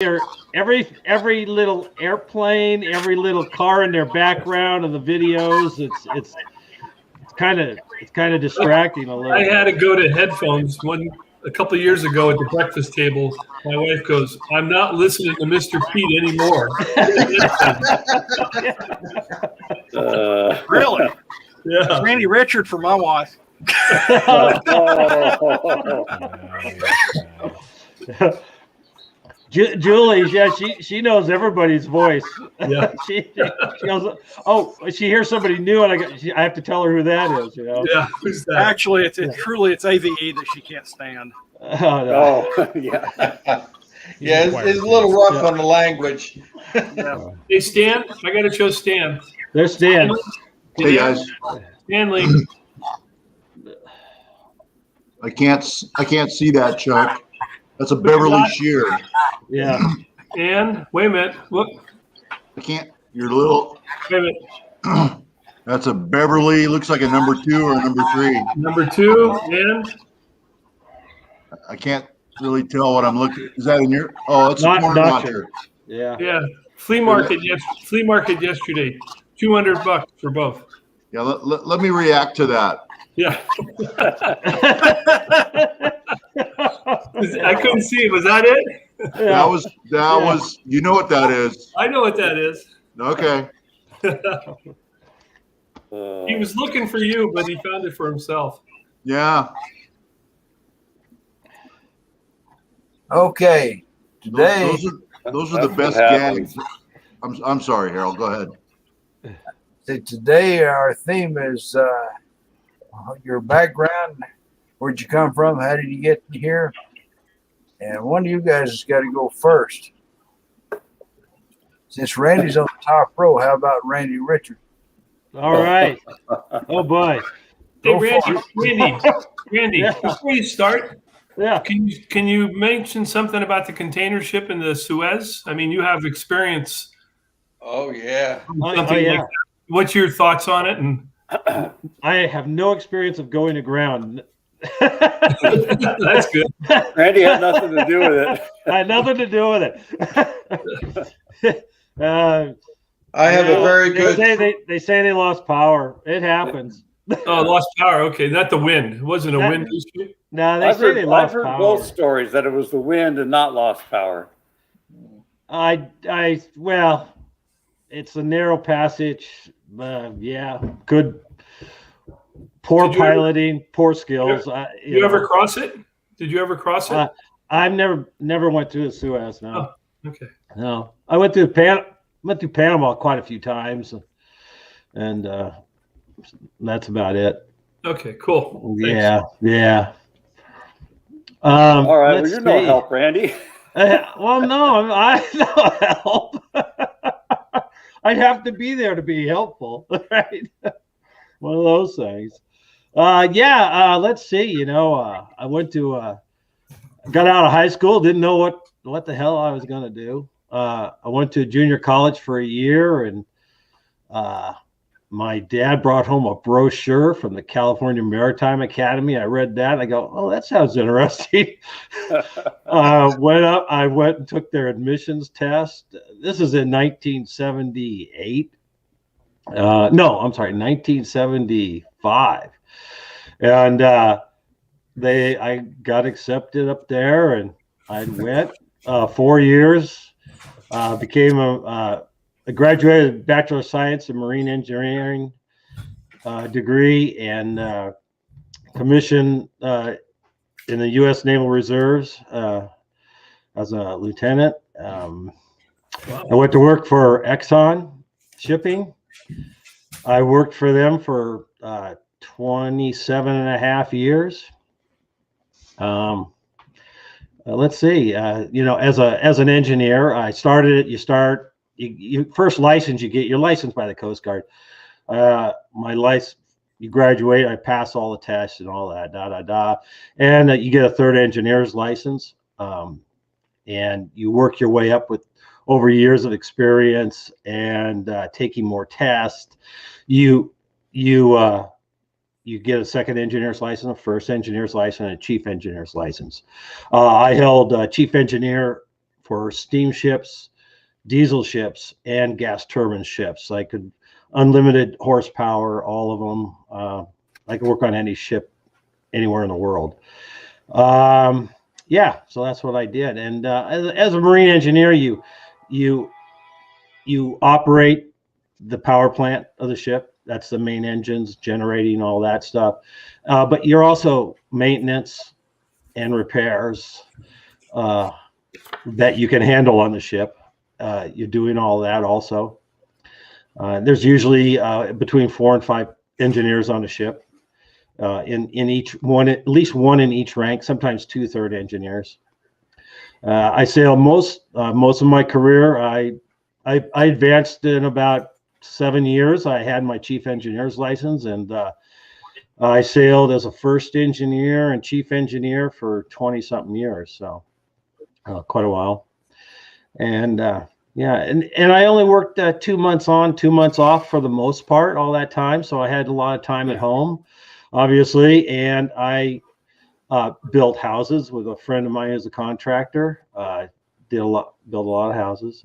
every little airplane, every little car in their background of the videos. It's kind of distracting a little. I had to go to headphones a couple of years ago at the breakfast table. My wife goes, "I'm not listening to Mr. Pete anymore." Really? Yeah. That's Randy Richard for my wife. Julie, yeah, she knows everybody's voice. Yeah. she goes, oh, she hears somebody new, and I have to tell her who that is. You know. Yeah. Who's that? Actually, it's truly it's AVE that she can't stand. Oh, no. Yeah. Yeah, it's a little rough on the language. Yeah. Hey, Stan, I got to show Stan. There's Stan. Hey guys, Stanley. I can't see that, Chuck. That's a Beverly shear. Yeah. And wait a minute. Look. I can't. You're little. Wait a minute. That's a Beverly. Looks like a number 2 or a number 3. Number 2 and I can't really tell what I'm looking. Is that in your? Oh, that's Not a corn notcher. Yeah. yeah, flea market yesterday. $200 for both. Yeah. Let me react to that. Yeah. I couldn't see. Was that it? That was. You know what that is? I know what that is. Okay. He was looking for you, but he found it for himself. Yeah. Okay, today Those are the best gags. I'm sorry, Harold. Go ahead. today our theme is your background. Where'd you come from? How did you get here? And one of you guys has got to go first. Since Randy's on the top row, how about Randy Richard? All right. Oh boy. Hey, Go Randy, Yeah. before you start, Yeah. can you mention something about the container ship in the Suez? I mean, you have experience. Oh, yeah. Something like that. What's your thoughts on it? And I have no experience of going aground. that's good. Randy had nothing to do with it. I had nothing to do with it. I have a very good. They say they lost power. It happens. Oh, lost power. Okay, not the wind. It wasn't a wind issue. No, I've they lost heard power. both stories, that it was the wind and not lost power. Well, it's a narrow passage. Yeah, poor piloting, poor skills. Did you ever cross it? Did you ever cross it? I've never went through the Suez. No. Oh, okay. No, I went through Panama quite a few times, and that's about it. Okay, cool. Yeah, yeah. All right, well, you're no help, Randy. Well, no, I'm no help. I'd have to be there to be helpful, right? One of those things. Let's see. You know, I went to got out of high school, didn't know what the hell I was going to do. I went to junior college for a year, and my dad brought home a brochure from the California Maritime Academy. I read that. And I go, oh, that sounds interesting. I went and took their admissions test. This is in 1978. No, I'm sorry, 1975. And I got accepted up there, and I went 4 years. I graduated Bachelor of Science in Marine Engineering degree, and commissioned in the U.S. Naval Reserves as a lieutenant. I went to work for Exxon Shipping. I worked for them for 27 and a half years. Let's see, as an engineer, I started it. You first license, you get your license by the Coast Guard. My license, you graduate, I pass all the tests and all that, and you get a third engineer's license, and you work your way up with over years of experience and taking more tests. You get a second engineer's license, a first engineer's license, and a chief engineer's license. I held chief engineer for steamships, diesel ships, and gas turbine ships. I could unlimited horsepower, all of them. I could work on any ship anywhere in the world. Yeah, so that's what I did. And as a marine engineer, you operate the power plant of the ship. That's the main engines, generating, all that stuff. But you're also maintenance and repairs that you can handle on the ship. You're doing all that also. There's usually between 4 and 5 engineers on the ship. In each one, at least one in each rank, sometimes 2 third engineers. I sailed most of my career. I advanced in about 7 years. I had my chief engineer's license, and I sailed as a first engineer and chief engineer for 20 something years. So quite a while. And yeah, and I only worked 2 months on, 2 months off for the most part, all that time. So I had a lot of time at home, obviously, and I built houses with a friend of mine who's a contractor. Built a lot of houses.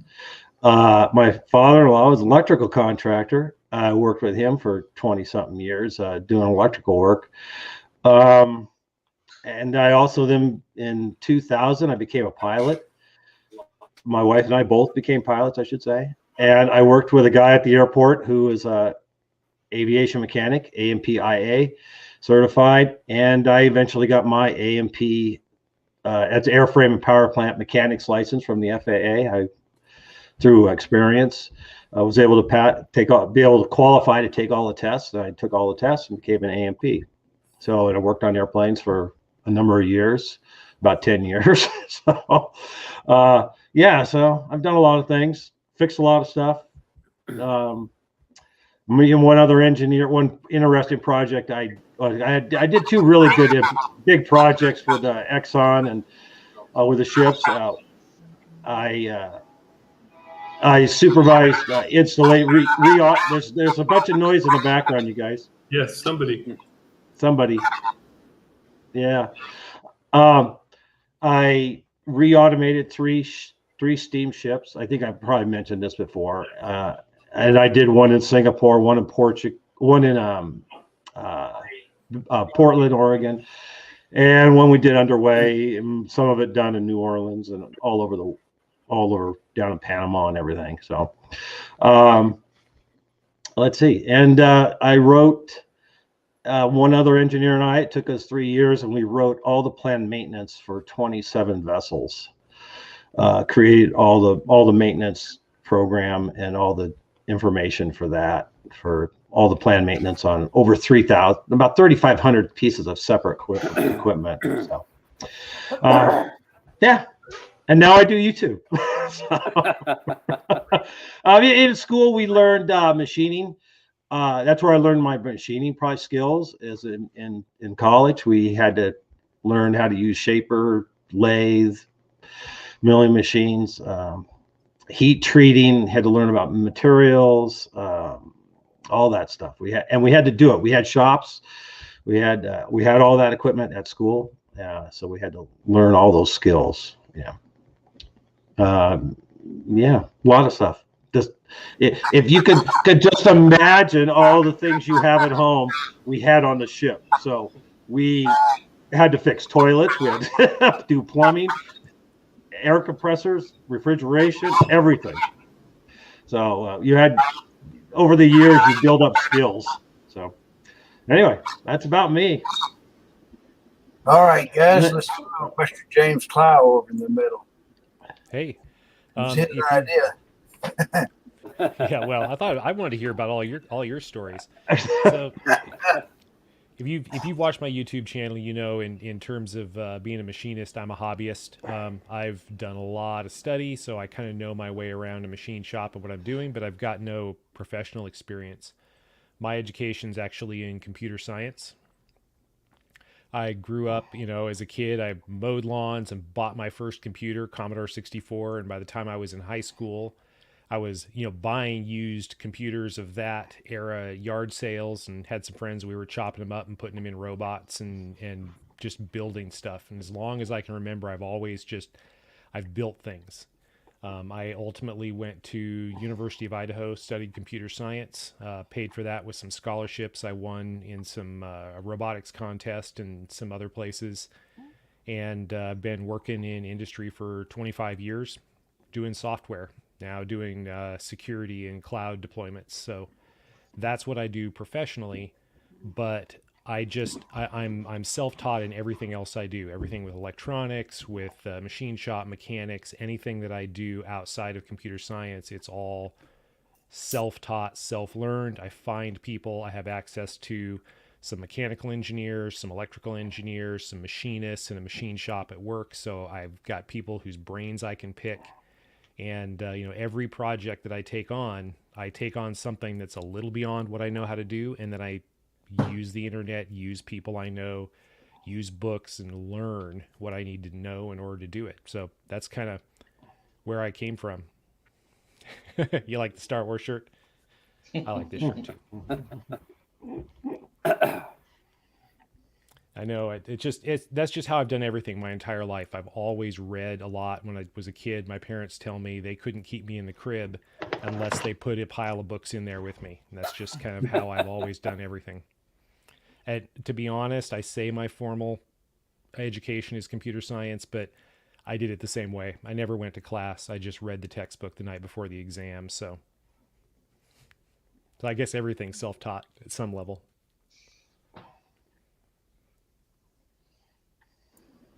My father-in-law was an electrical contractor. I worked with him for 20 something years doing electrical work. And I also then in 2000 I became a pilot. My wife and I both became pilots, I should say. And I worked with a guy at the airport who is a aviation mechanic, AMPIA certified, and I eventually got my AMP as airframe and power plant mechanics license from the FAA. Through experience, I was able to be able to qualify to take all the tests. And I took all the tests and became an AMP. So, and I worked on airplanes for a number of years, about 10 years. So, yeah, so I've done a lot of things, fixed a lot of stuff. Me and one other engineer, one interesting project. I did 2 really good big projects with Exxon and with the ships. I supervised installate. There's a bunch of noise in the background, you guys. Yes, somebody. Yeah. I re-automated three steamships. I think I probably mentioned this before. And I did one in Singapore, one in Portugal, one in Portland, Oregon, and one we did underway. And some of it done in New Orleans and all over down in Panama and everything. So, let's see. And I wrote one other engineer and I. It took us 3 years, and we wrote all the planned maintenance for 27 vessels. Created all the maintenance program and all the information for that, for all the planned maintenance on over about 3,500 pieces of separate equipment. So, yeah. And now I do YouTube. In school, we learned machining. That's where I learned my machining skills. Is in college, we had to learn how to use shaper, lathe, milling machines, heat treating. Had to learn about materials, all that stuff. We had to do it. We had shops. We had all that equipment at school. So we had to learn all those skills. Yeah. Yeah, a lot of stuff. Just if you could just imagine all the things you have at home, we had on the ship. So we had to fix toilets, we had to do plumbing, air compressors, refrigeration, everything. So you had, over the years, you build up skills. So anyway, that's about me. All right, guys, let's go Mr. James Clow over in the middle. Hey, He's hitting our idea. Yeah, well, I wanted to hear about all your stories. So, if you've watched my YouTube channel, you know, in terms of being a machinist, I'm a hobbyist. I've done a lot of study, so I kind of know my way around a machine shop and what I'm doing, but I've got no professional experience. My education's actually in computer science. I grew up, as a kid, I mowed lawns and bought my first computer, Commodore 64. And by the time I was in high school, I was, buying used computers of that era, yard sales, and had some friends. We were chopping them up and putting them in robots and just building stuff. And as long as I can remember, I've built things I ultimately went to University of Idaho, studied computer science, paid for that with some scholarships I won in some robotics contest and some other places, and been working in industry for 25 years doing software, now doing security and cloud deployments. So that's what I do professionally, but I'm self-taught in everything else I do, everything with electronics, with machine shop mechanics, anything that I do outside of computer science, it's all self-taught, self-learned. I find people, I have access to some mechanical engineers, some electrical engineers, some machinists, and a machine shop at work. So I've got people whose brains I can pick. And, every project that I take on something that's a little beyond what I know how to do. And then I use the internet, use people I know, use books, and learn what I need to know in order to do it. So that's kind of where I came from. You like the Star Wars shirt? I like this shirt too. I know that's just how I've done everything my entire life. I've always read a lot. When I was a kid, my parents tell me they couldn't keep me in the crib unless they put a pile of books in there with me. And that's just kind of how I've always done everything. And to be honest, I say my formal education is computer science, but I did it the same way. I never went to class. I just read the textbook the night before the exam. So I guess everything's self-taught at some level.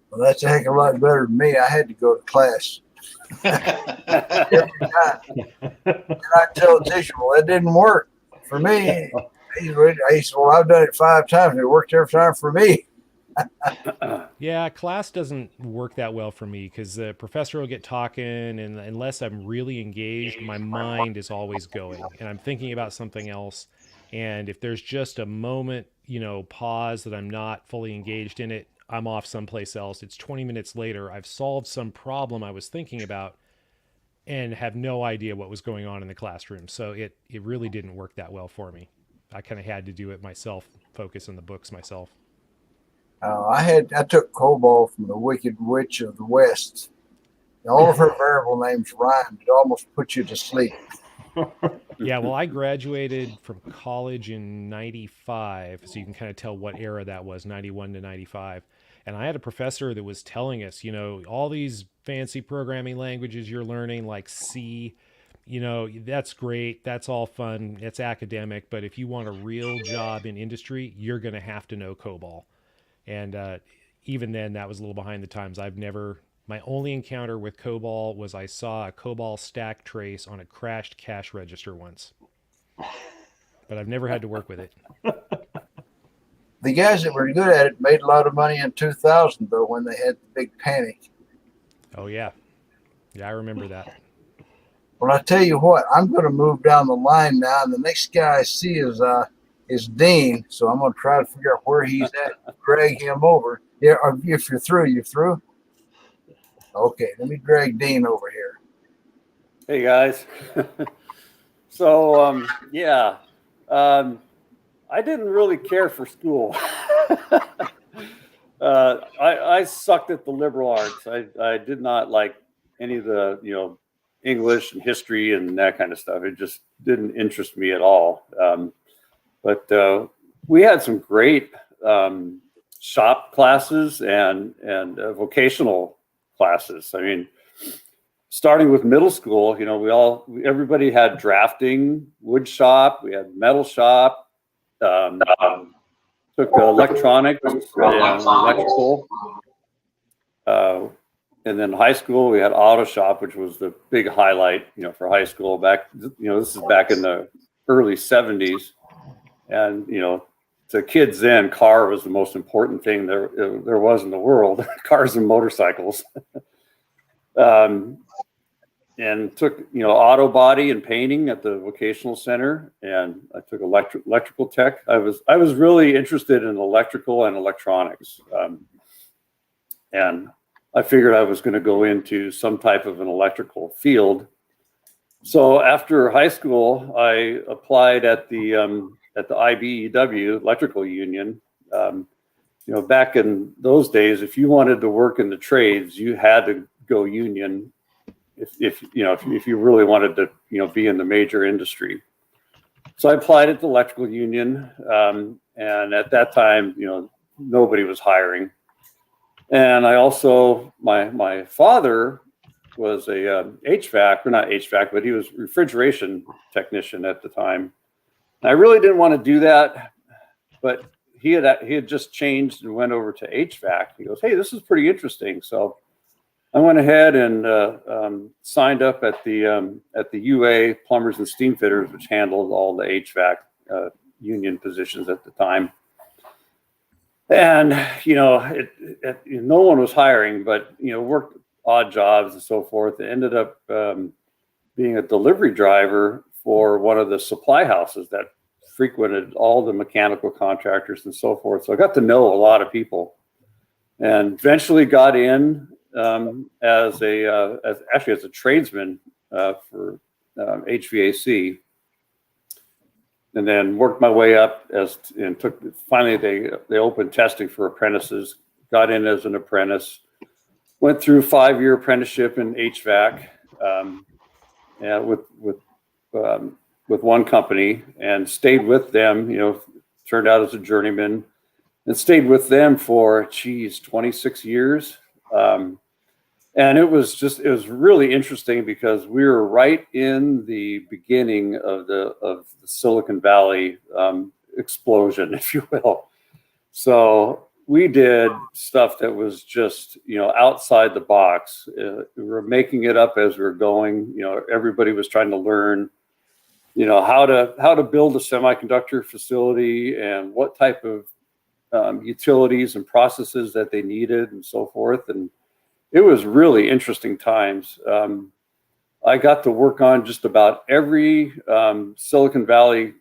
Well, that's a heck of a lot better than me. I had to go to class every time. And I tell the teacher, well, that didn't work for me. I said, well, I've done it 5 times and it worked every time for me. Yeah, class doesn't work that well for me because the professor will get talking, and unless I'm really engaged, my mind is always going and I'm thinking about something else. And if there's just a moment, pause that I'm not fully engaged in it, I'm off someplace else. It's 20 minutes later. I've solved some problem I was thinking about and have no idea what was going on in the classroom. So it really didn't work that well for me. I kind of had to do it myself, focus on the books myself. I took COBOL from the Wicked Witch of the West. All of her variable names rhymed. It almost put you to sleep. Yeah, well, I graduated from college in 95, so you can kind of tell what era that was, 91 to 95. And I had a professor that was telling us, all these fancy programming languages you're learning, like C, that's great. That's all fun. It's academic. But if you want a real job in industry, you're going to have to know COBOL. And even then, that was a little behind the times. My only encounter with COBOL was I saw a COBOL stack trace on a crashed cash register once. But I've never had to work with it. The guys that were good at it made a lot of money in 2000, though, when they had the big panic. Oh, yeah. Yeah, I remember that. Well, I tell you what, I'm going to move down the line now, and the next guy I see is Dean, so I'm going to try to figure out where he's at, drag him over. Yeah, if you're through, you're through? Okay, let me drag Dean over here. Hey, guys. So, I didn't really care for school. I sucked at the liberal arts. I did not like any of the, English and history and that kind of stuff. It just didn't interest me at all. But we had some great shop classes and vocational classes. I mean, starting with middle school, everybody had drafting, wood shop, we had metal shop, took electronics and electrical. And then high school, we had auto shop, which was the big highlight, for high school back, this is back in the early 70s. And, to kids then, car was the most important thing there was in the world, cars and motorcycles. And took, auto body and painting at the vocational center. And I took electrical tech. I was really interested in electrical and electronics. And I figured I was going to go into some type of an electrical field. So after high school, I applied at the IBEW electrical union. Back in those days, if you wanted to work in the trades, you had to go union if you really wanted to, be in the major industry. So I applied at the electrical union, and at that time, nobody was hiring. And I also, my father was a HVAC, or not HVAC, but he was refrigeration technician at the time. And I really didn't want to do that, but he had just changed and went over to HVAC. He goes, "Hey, this is pretty interesting." So I went ahead and signed up at the UA Plumbers and Steam Fitters, which handled all the HVAC union positions at the time. And no one was hiring, but worked odd jobs and so forth. I ended up being a delivery driver for one of the supply houses that frequented all the mechanical contractors and so forth. So I got to know a lot of people, and eventually got in as a tradesman for HVAC, and then worked my way up finally they opened testing for apprentices. Got in as an apprentice, went through 5-year apprenticeship in HVAC with one company, and stayed with them. Turned out as a journeyman, and stayed with them for 26 years. And it was really interesting because we were right in the beginning of the Silicon Valley explosion, if you will. So we did stuff that was just, outside the box. We were making it up as we were going. Everybody was trying to learn, how to build a semiconductor facility and what type of utilities and processes that they needed and so forth. And it was really interesting times. I got to work on just about every Silicon Valley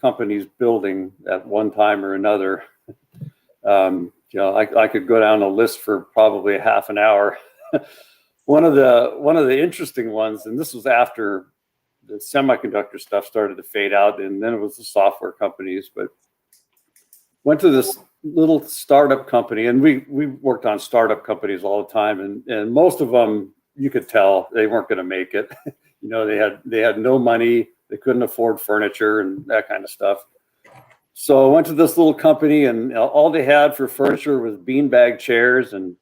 company's building at one time or another. I could go down a list for probably a half an hour. One of the interesting ones, and this was after the semiconductor stuff started to fade out, and then it was the software companies, but went to this little startup company, and we worked on startup companies all the time, and most of them, you could tell they weren't going to make it. They had no money, they couldn't afford furniture and that kind of stuff. So I went to this little company, and all they had for furniture was beanbag chairs, and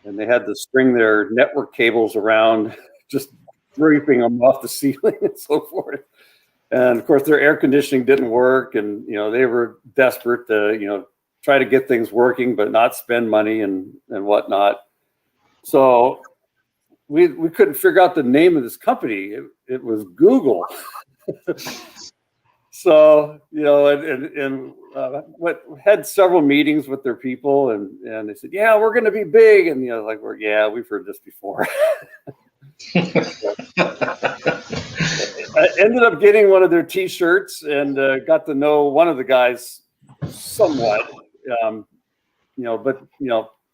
they had to string their network cables around, just draping them off the ceiling and so forth. And of course, their air conditioning didn't work, and they were desperate to try to get things working, but not spend money and whatnot. So we couldn't figure out the name of this company. It was Google. So had several meetings with their people, and they said, "Yeah, we're going to be big," and we've heard this before. I ended up getting one of their T-shirts, and got to know one of the guys somewhat. But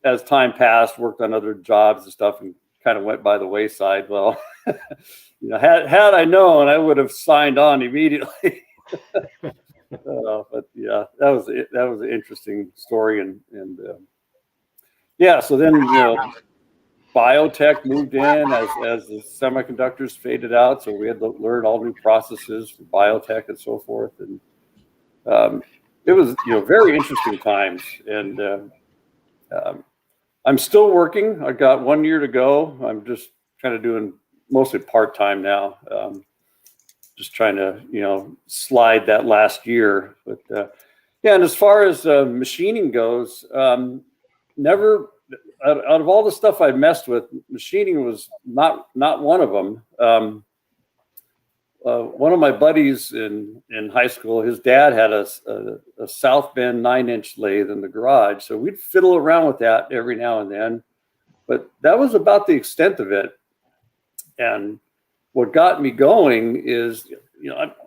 as time passed, worked on other jobs and stuff, and kind of went by the wayside. Well, had I known, I would have signed on immediately. But yeah, that was an interesting story, and so then biotech moved in as the semiconductors faded out, so we had to learn all new processes for biotech and so forth, and it was very interesting times. And I'm still working. I got 1 year to go. I'm just kind of doing mostly part-time now, just trying to slide that last year. But and as far as machining goes, never out of all the stuff I messed with, machining was not one of them. One of my buddies in high school, his dad had a South Bend 9-inch lathe in the garage, so we'd fiddle around with that every now and then, but that was about the extent of it. And what got me going is,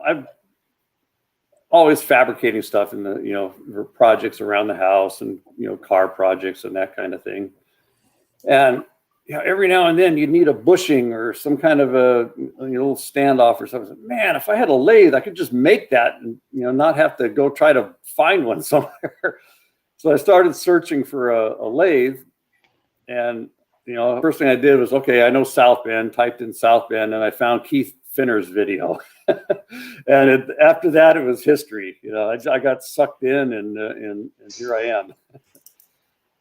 I'm always fabricating stuff in the projects around the house, and car projects and that kind of thing. And every now and then you need a bushing or some kind of a little standoff or something. Man, if I had a lathe, I could just make that and not have to go try to find one somewhere. So I started searching for a lathe, and first thing I did was, okay, I know South Bend, typed in South Bend, and I found Keith Finner's video. And after that, it was history. I got sucked in, and here I am.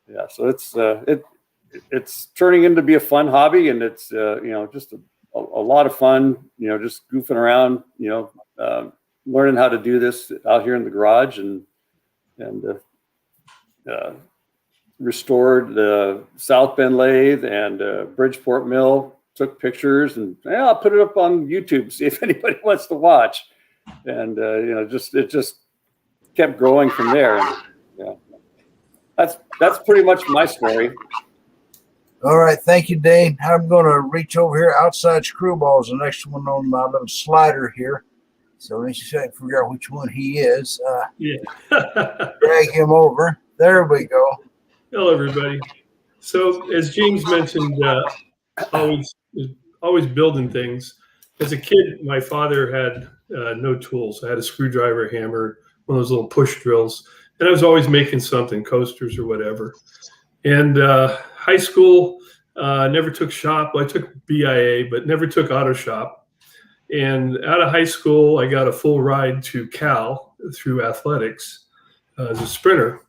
Yeah, so it's turning into be a fun hobby, and it's just a lot of fun. Just goofing around. Learning how to do this out here in the garage, and restored the South Bend lathe and Bridgeport mill. Took pictures, and I'll put it up on YouTube, see if anybody wants to watch. And it just kept growing from there. And, that's pretty much my story. All right, thank you, Dane. I'm going to reach over here. Outside Screwball is the next one on my little slider here. So let me see if I can figure out which one he is. Drag him over. There we go. Hello, everybody. So as James mentioned, always building things. As a kid, my father had no tools. I had a screwdriver, hammer, one of those little push drills, and I was always making something, coasters or whatever. And high school, never took shop. Well, I took BIA, but never took auto shop. And out of high school, I got a full ride to Cal through athletics as a sprinter.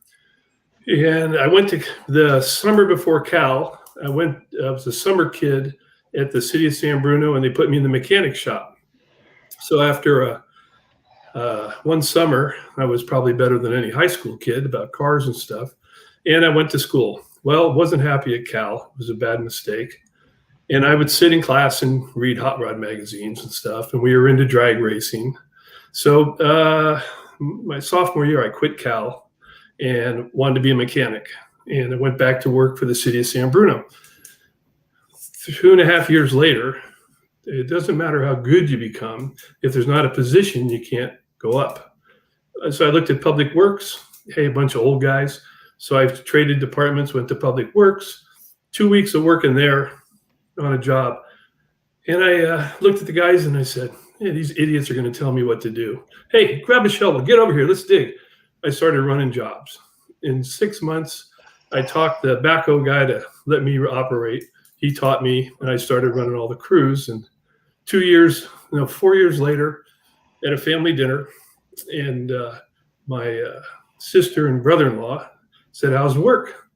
And I went to the summer before Cal. I was a summer kid at the city of San Bruno, and they put me in the mechanic shop. So after one summer, I was probably better than any high school kid about cars and stuff. And I went to school. Well, wasn't happy at Cal. It was a bad mistake. And I would sit in class and read hot rod magazines and stuff. And we were into drag racing. So my sophomore year, I quit Cal and wanted to be a mechanic. And I went back to work for the city of San Bruno. 2.5 years later, it doesn't matter how good you become. If there's not a position, you can't go up. So I looked at public works. Hey, a bunch of old guys. So I've traded departments, went to public works. 2 weeks of working there on a job. And I looked at the guys and I said, hey, these idiots are going to tell me what to do. Hey, grab a shovel, get over here, let's dig. I started running jobs. In 6 months, I talked the backhoe guy to let me operate. He taught me, and I started running all the crews. And 4 years later, at a family dinner, and my sister and brother-in-law said, how's work?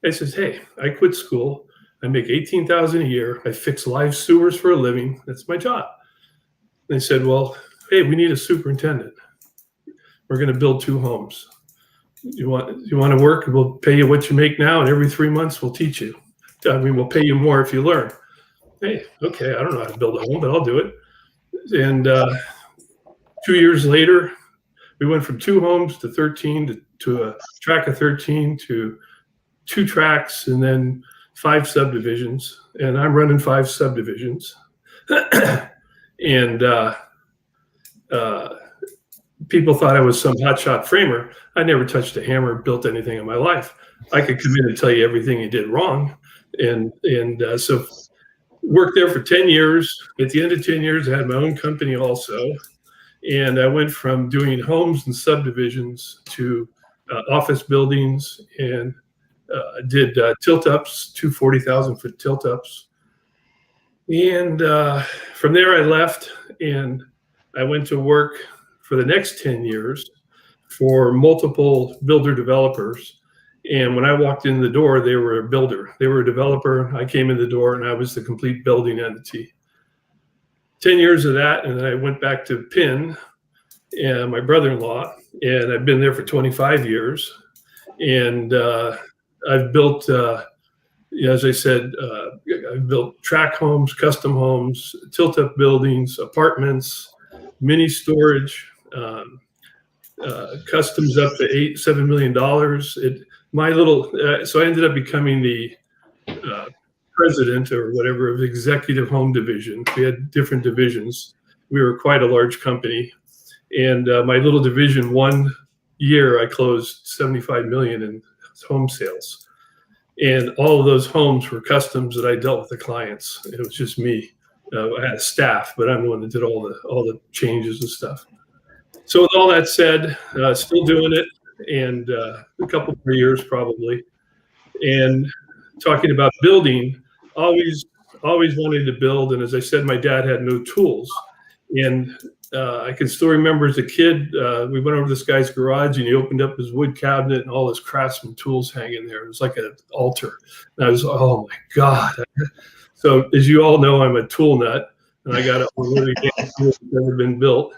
I says, hey, I quit school. I make $18,000 a year. I fix live sewers for a living. That's my job. They said, well, hey, we need a superintendent. We're going to build 2 homes. You want to work? We'll pay you what you make now, and every 3 months we'll teach you. We'll pay you more if you learn. Hey, okay, I don't know how to build a home, but I'll do it. And 2 years later, we went from 2 homes to 13 to a track of 13 to 2 tracks, and then 5 subdivisions. And I'm running 5 subdivisions. And people thought I was some hotshot framer. I never touched a hammer, built anything in my life. I could come in and tell you everything you did wrong. And so worked there for 10 years. At the end of 10 years, I had my own company also. And I went from doing homes and subdivisions to office buildings, and did tilt-ups, 2 40,000-foot tilt-ups. And from there I left, and I went to work for the next 10 years for multiple builder developers. And when I walked in the door, they were a builder. They were a developer. I came in the door, and I was the complete building entity. 10 years of that, and then I went back to Penn, and my brother-in-law, and I've been there for 25 years. And I've built, as I said, I've built track homes, custom homes, tilt-up buildings, apartments, mini storage, customs up to $7 million. So I ended up becoming the president or whatever of the executive home division. We had different divisions. We were quite a large company. And my little division, 1 year, I closed 75 million in home sales. And all of those homes were customs that I dealt with the clients. It was just me. I had a staff, but I'm the one that did all the changes and stuff. So with all that said, still doing it, and a couple more years probably. And talking about building, always wanted to build. And as I said, my dad had no tools. And I can still remember as a kid, we went over to this guy's garage and he opened up his wood cabinet and all his craftsman tools hanging there. It was like an altar. And I was, oh my God. So as you all know, I'm a tool nut, and I got a really damn tool that's never been built.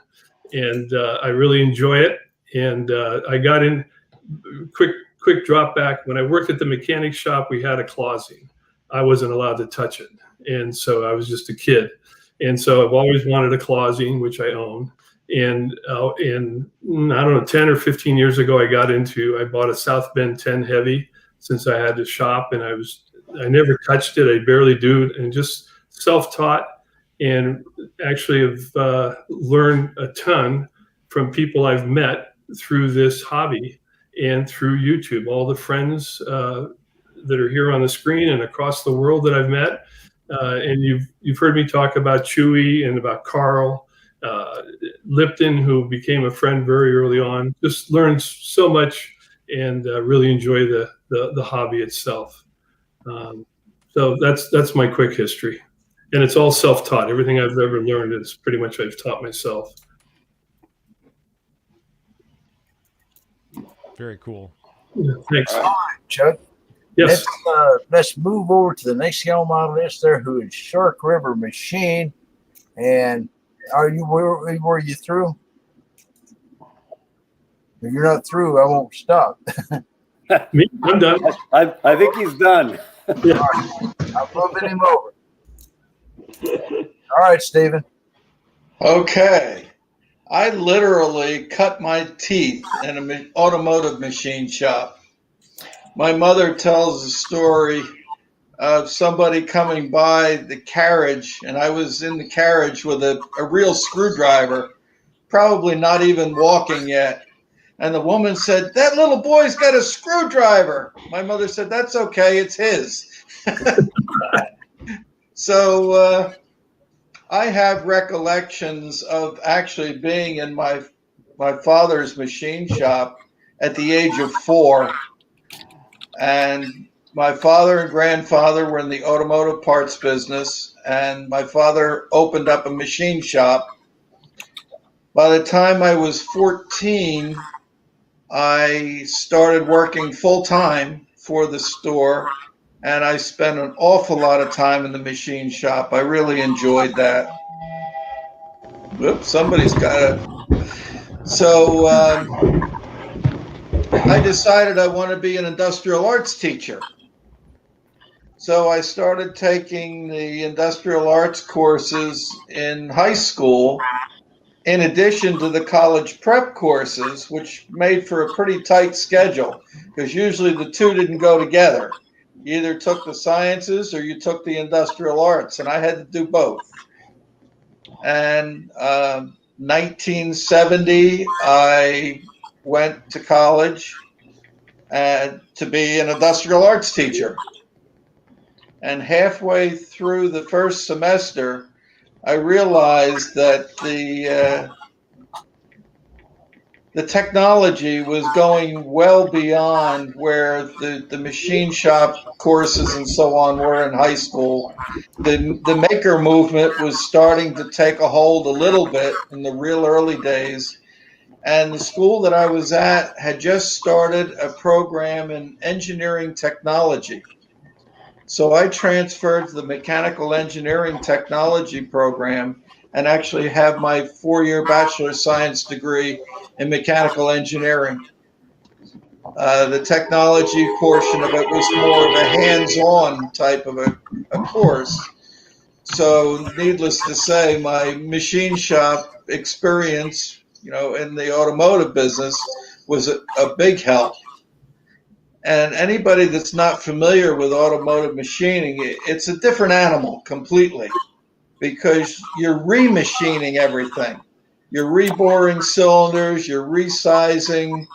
And I really enjoy it. And I got in, quick drop back. When I worked at the mechanic shop, we had a closing. I wasn't allowed to touch it. And so I was just a kid. And so I've always wanted a closing, which I own. And in, I don't know, 10 or 15 years ago, I bought a South Bend 10 heavy since I had to shop, and I never touched it. I barely do, and just self-taught, and actually have learned a ton from people I've met through this hobby and through YouTube. All the friends that are here on the screen and across the world that I've met. And you've heard me talk about Chewy and about Carl Lipton, who became a friend very early on. Just learned so much, and really enjoy the hobby itself. So that's my quick history, and it's all self-taught. Everything I've ever learned is pretty much I've taught myself. Very cool. Yeah, thanks. All right, Chuck. Yes. Let's move over to the next guy on my list there, who is Shark River Machine. And were you through? If you're not through, I won't stop. Me, I'm done. I think he's done. Yeah. I'm moving him over. All right, Stephen. Okay. I literally cut my teeth in an automotive machine shop. My mother tells a story of somebody coming by the carriage, and I was in the carriage with a real screwdriver, probably not even walking yet. And the woman said, "That little boy's got a screwdriver." My mother said, "That's okay, it's his." So I have recollections of actually being in my father's machine shop at the age of 4. And my father and grandfather were in the automotive parts business, and my father opened up a machine shop. By the time I was 14, I started working full-time for the store, and I spent an awful lot of time in the machine shop. I really enjoyed that. Whoops, somebody's got it. So I decided I want to be an industrial arts teacher. So I started taking the industrial arts courses in high school, in addition to the college prep courses, which made for a pretty tight schedule, because usually the two didn't go together. You either took the sciences or you took the industrial arts, and I had to do both. And 1970, I went to college to be an industrial arts teacher. And halfway through the first semester, I realized that the technology was going well beyond where the machine shop courses and so on were in high school. The maker movement was starting to take a hold a little bit in the real early days. And the school that I was at had just started a program in engineering technology. So I transferred to the mechanical engineering technology program and actually have my 4-year Bachelor of Science degree in mechanical engineering. The technology portion of it was more of a hands-on type of a course. So needless to say, my machine shop experience, in the automotive business was a big help. And anybody that's not familiar with automotive machining, it's a different animal completely, because you're remachining everything. You're reboring cylinders, you're resizing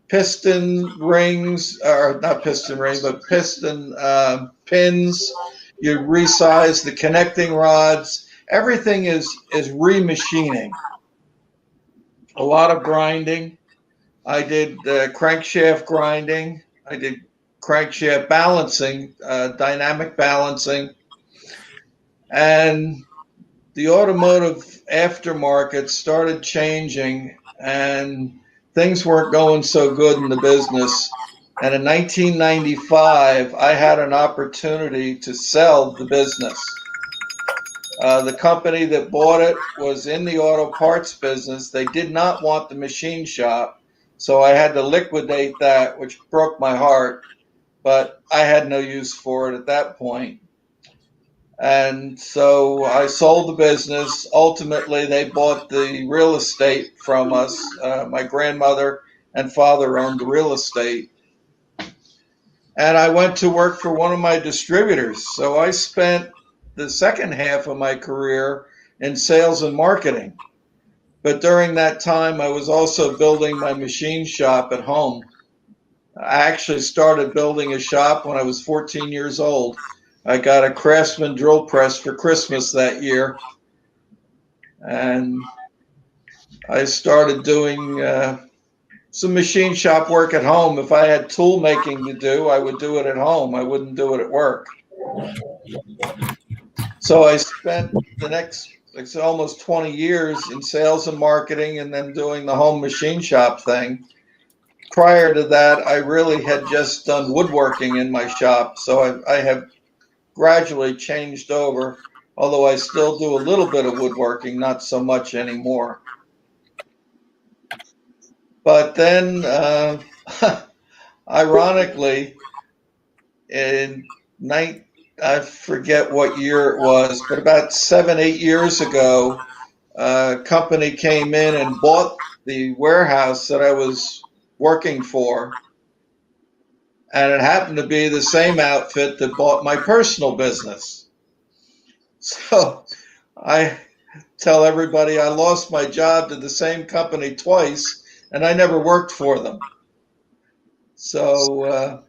piston rings, or not piston rings, but piston pins. You resize the connecting rods. Everything is remachining. A lot of grinding. I did crankshaft grinding. I did crankshaft balancing, dynamic balancing. And the automotive aftermarket started changing, and things weren't going so good in the business. And in 1995, I had an opportunity to sell the business. The company that bought it was in the auto parts business. They did not want the machine shop, so I had to liquidate that, which broke my heart, but I had no use for it at that point. And so I sold the business. Ultimately, they bought the real estate from us. My grandmother and father owned the real estate. And I went to work for one of my distributors. So I spent the second half of my career in sales and marketing. But during that time, I was also building my machine shop at home. I actually started building a shop when I was 14 years old. I got a Craftsman drill press for Christmas that year. And I started doing some machine shop work at home. If I had tool making to do, I would do it at home. I wouldn't do it at work. So I spent the next almost 20 years in sales and marketing and then doing the home machine shop thing. Prior to that, I really had just done woodworking in my shop. So I have gradually changed over, although I still do a little bit of woodworking, not so much anymore. But then, ironically, I forget what year it was, but about 7-8 years ago, a company came in and bought the warehouse that I was working for. And it happened to be the same outfit that bought my personal business. So I tell everybody I lost my job to the same company twice, and I never worked for them. So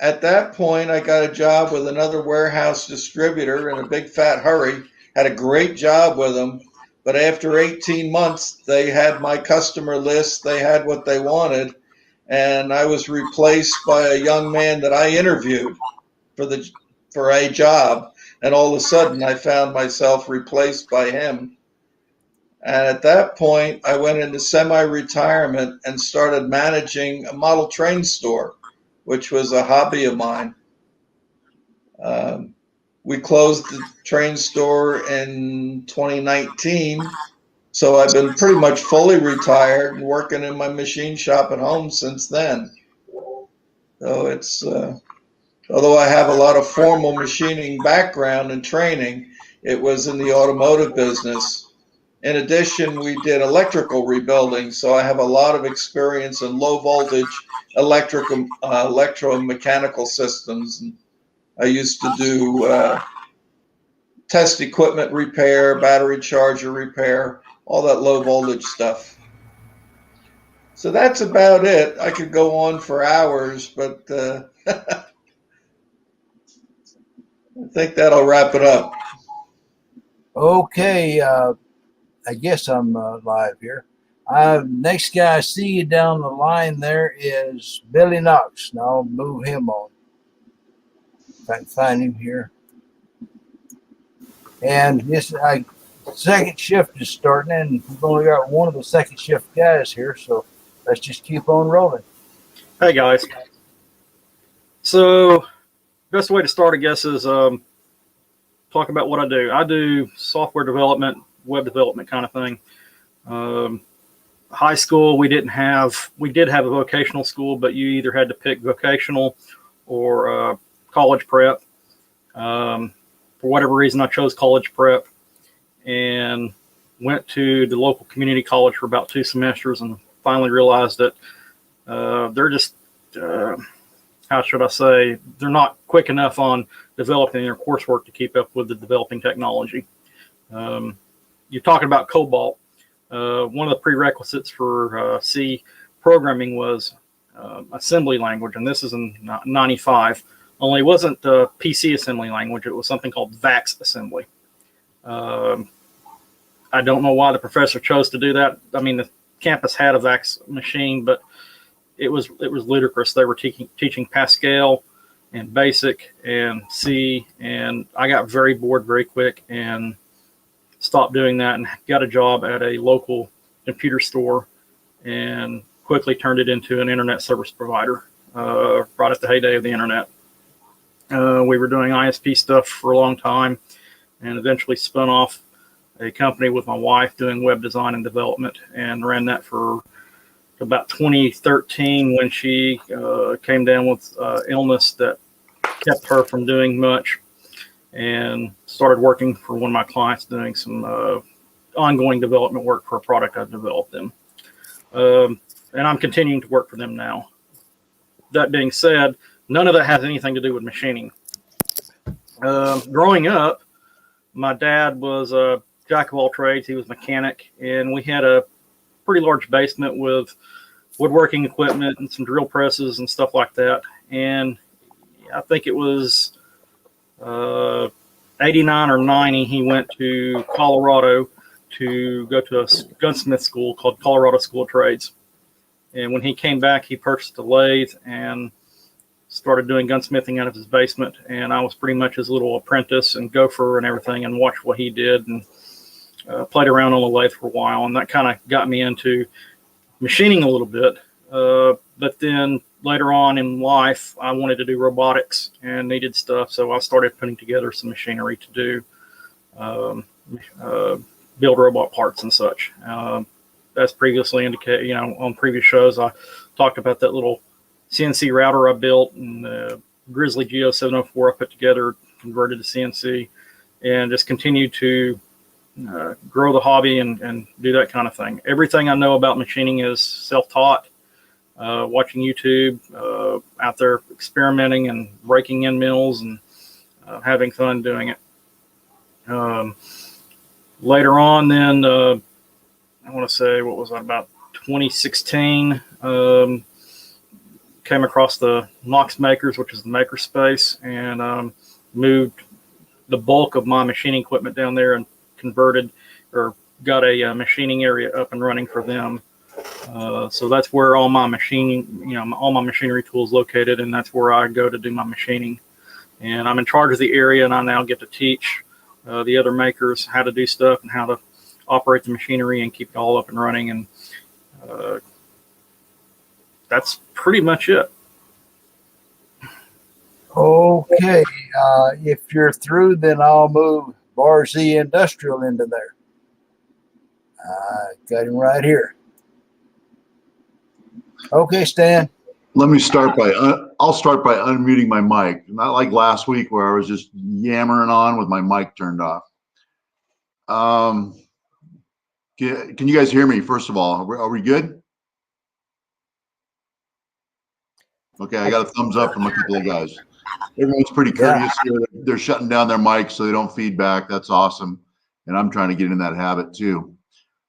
at that point, I got a job with another warehouse distributor in a big fat hurry. Had a great job with them, but after 18 months, they had my customer list. They had what they wanted, and I was replaced by a young man that I interviewed for a job. And all of a sudden, I found myself replaced by him. And at that point, I went into semi-retirement and started managing a model train store, which was a hobby of mine. We closed the train store in 2019, so I've been pretty much fully retired and working in my machine shop at home since then. So it's, although I have a lot of formal machining background and training, it was in the automotive business. In addition, we did electrical rebuilding, so I have a lot of experience in low voltage electromechanical systems. And I used to do test equipment repair, battery charger repair, all that low voltage stuff. So that's about it. I could go on for hours, but I think that'll wrap it up. Okay, I guess I'm live here. Next guy I see you down the line there is Billy Knox. Now I'll move him on. If I can find him here. And this second shift is starting, and we've only got one of the second shift guys here, so let's just keep on rolling. Hey guys. So, best way to start, I guess, is talk about what I do. I do software development, web development kind of thing. High school, we did have a vocational school, but you either had to pick vocational or college prep. For whatever reason, I chose college prep and went to the local community college for about 2 semesters and finally realized that they're just, how should I say, they're not quick enough on developing their coursework to keep up with the developing technology. You're talking about COBOL. One of the prerequisites for C programming was assembly language, and this is in 95. Only it wasn't the PC assembly language. It was something called VAX assembly. I don't know why the professor chose to do that. I mean, the campus had a VAX machine, but it was ludicrous. They were teaching Pascal and Basic and C, and I got very bored very quick and stopped doing that and got a job at a local computer store and quickly turned it into an internet service provider right at the heyday of the internet. We were doing ISP stuff for a long time and eventually spun off a company with my wife doing web design and development, and ran that for about 2013 when she came down with illness that kept her from doing much, and started working for one of my clients doing some ongoing development work for a product I've developed them. And I'm continuing to work for them now. That being said, none of that has anything to do with machining. Growing up, my dad was a jack of all trades. He was a mechanic, and we had a pretty large basement with woodworking equipment and some drill presses and stuff like that. And I think it was 89 or 90, he went to Colorado to go to a gunsmith school called Colorado School of Trades. And when he came back, he purchased a lathe and started doing gunsmithing out of his basement. And I was pretty much his little apprentice and gopher and everything, and watched what he did, and played around on the lathe for a while. And that kind of got me into machining a little bit. But then later on in life, I wanted to do robotics and needed stuff. So I started putting together some machinery to do build robot parts and such. As previously indicated, on previous shows, I talked about that little CNC router I built, and the Grizzly Geo 704 I put together, converted to CNC, and just continued to grow the hobby and do that kind of thing. Everything I know about machining is self-taught, watching YouTube, out there experimenting and breaking in mills and having fun doing it. Later on then, I want to say, what was that, about 2016, came across the Knox makers, which is the maker space, and moved the bulk of my machining equipment down there and converted or got a machining area up and running for them. So that's where all my machining, all my machinery tools located, and that's where I go to do my machining. And I'm in charge of the area, and I now get to teach the other makers how to do stuff and how to operate the machinery and keep it all up and running. And that's pretty much it. Okay. If you're through, then I'll move Bar Z Industrial into there. Got him right here. Okay, Stan. Let me start by, I'll start by unmuting my mic. Not like last week where I was just yammering on with my mic turned off. Can you guys hear me, first of all? Are we good? Okay, I got a thumbs up from a couple of guys. Everyone's pretty courteous here. They're shutting down their mics so they don't feedback. That's awesome. And I'm trying to get in that habit too.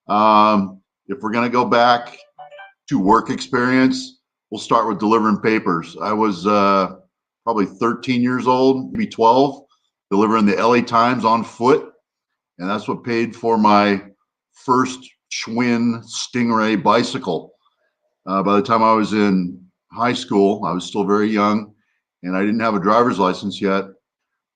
If we're going to go back to work experience, we'll start with delivering papers. I was probably 13 years old, maybe 12, delivering the LA Times on foot. And that's what paid for my first Schwinn Stingray bicycle. By the time I was in high school, I was still very young, and I didn't have a driver's license yet,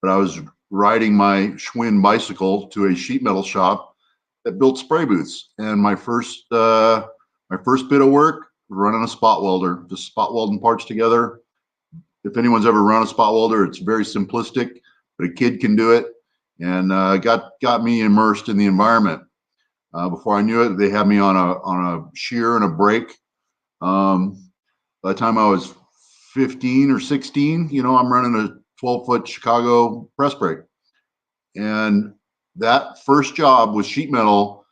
but I was riding my Schwinn bicycle to a sheet metal shop that built spray booths. And my first bit of work, running a spot welder, just spot welding parts together. If anyone's ever run a spot welder, it's very simplistic, but a kid can do it. And got me immersed in the environment. Before I knew it, they had me on a shear and a brake. By the time I was 15 or 16, I'm running a 12-foot Chicago press brake. And that first job was sheet metal.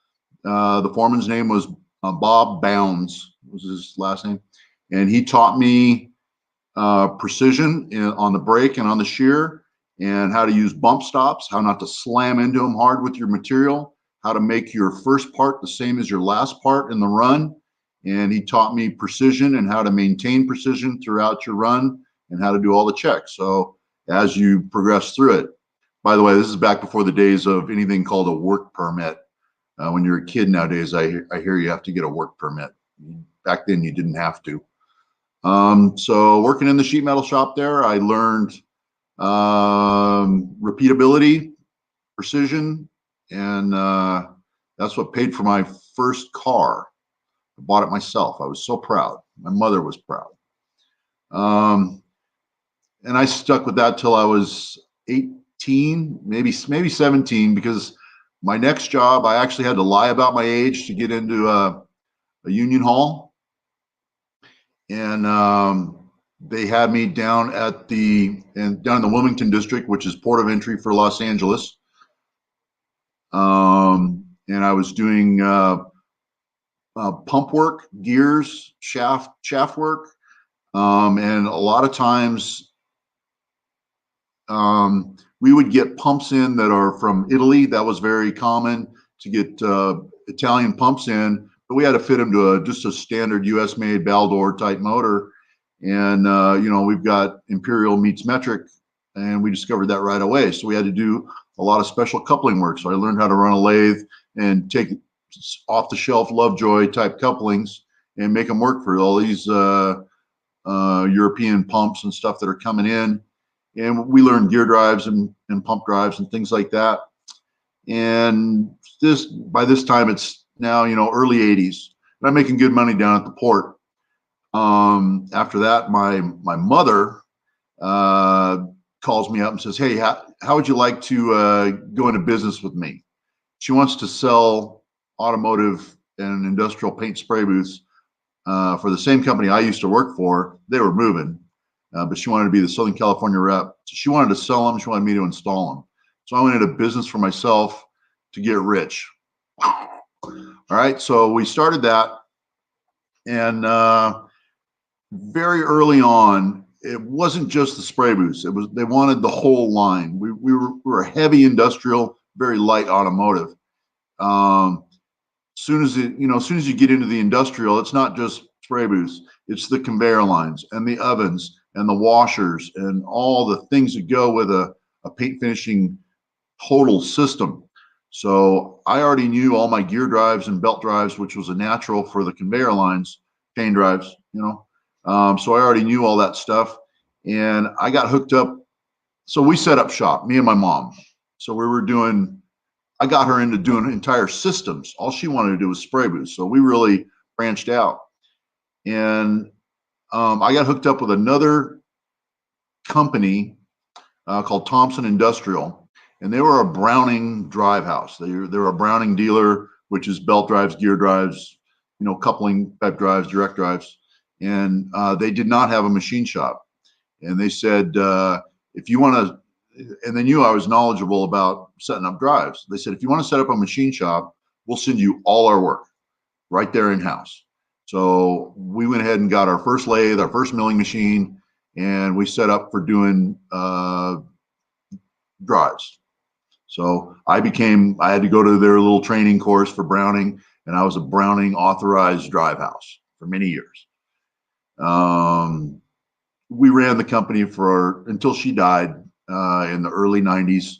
The foreman's name was Bob Bounds, was his last name. And he taught me precision on the brake and on the shear, and how to use bump stops, how not to slam into them hard with your material, how to make your first part the same as your last part in the run. And he taught me precision and how to maintain precision throughout your run and how to do all the checks. So as you progress through it, by the way, this is back before the days of anything called a work permit. When you're a kid nowadays, I hear you have to get a work permit. Back then you didn't have to. So working in the sheet metal shop there, I learned repeatability, precision, and that's what paid for my first car. I bought it myself. I was so proud. My mother was proud. And I stuck with that till I was 18, maybe 17, because my next job, I actually had to lie about my age to get into a union hall. And they had me down in the Wilmington district, which is port of entry for Los Angeles. And I was doing pump work, gears, shaft work. And a lot of times we would get pumps in that are from Italy. That was very common to get Italian pumps in, but we had to fit them to just a standard US made Baldor type motor. And, we've got Imperial meets metric, and we discovered that right away. So we had to do a lot of special coupling work. So I learned how to run a lathe and take off the shelf Lovejoy type couplings and make them work for all these European pumps and stuff that are coming in. And we learned gear drives and pump drives and things like that. And by this time, it's now, early 80s. And I'm making good money down at the port. After that, my mother calls me up and says, "Hey, how would you like to go into business with me?" She wants to sell automotive and industrial paint spray booths for the same company I used to work for. They were moving. But she wanted to be the Southern California rep. So she wanted to sell them. She wanted me to install them. So I went into business for myself to get rich. All right. So we started that. And very early on, it wasn't just the spray booths. They wanted the whole line. We were heavy industrial, very light automotive. As soon as you get into the industrial, it's not just spray booths. It's the conveyor lines and the ovens and the washers and all the things that go with a paint finishing total system. So I already knew all my gear drives and belt drives, which was a natural for the conveyor lines, chain drives, so I already knew all that stuff, and I got hooked up. So we set up shop, me and my mom. So I got her into doing entire systems. All she wanted to do was spray booths. So we really branched out. And I got hooked up with another company called Thompson Industrial, and they were a Browning drive house. They were a Browning dealer, which is belt drives, gear drives, coupling type drives, direct drives. And they did not have a machine shop. And they said, if you want to, and they knew I was knowledgeable about setting up drives. They said, if you want to set up a machine shop, we'll send you all our work right there in-house. So we went ahead and got our first lathe, our first milling machine, and we set up for doing drives. So I had to go to their little training course for Browning, and I was a Browning authorized drive house for many years. We ran the company until she died in the early 90s.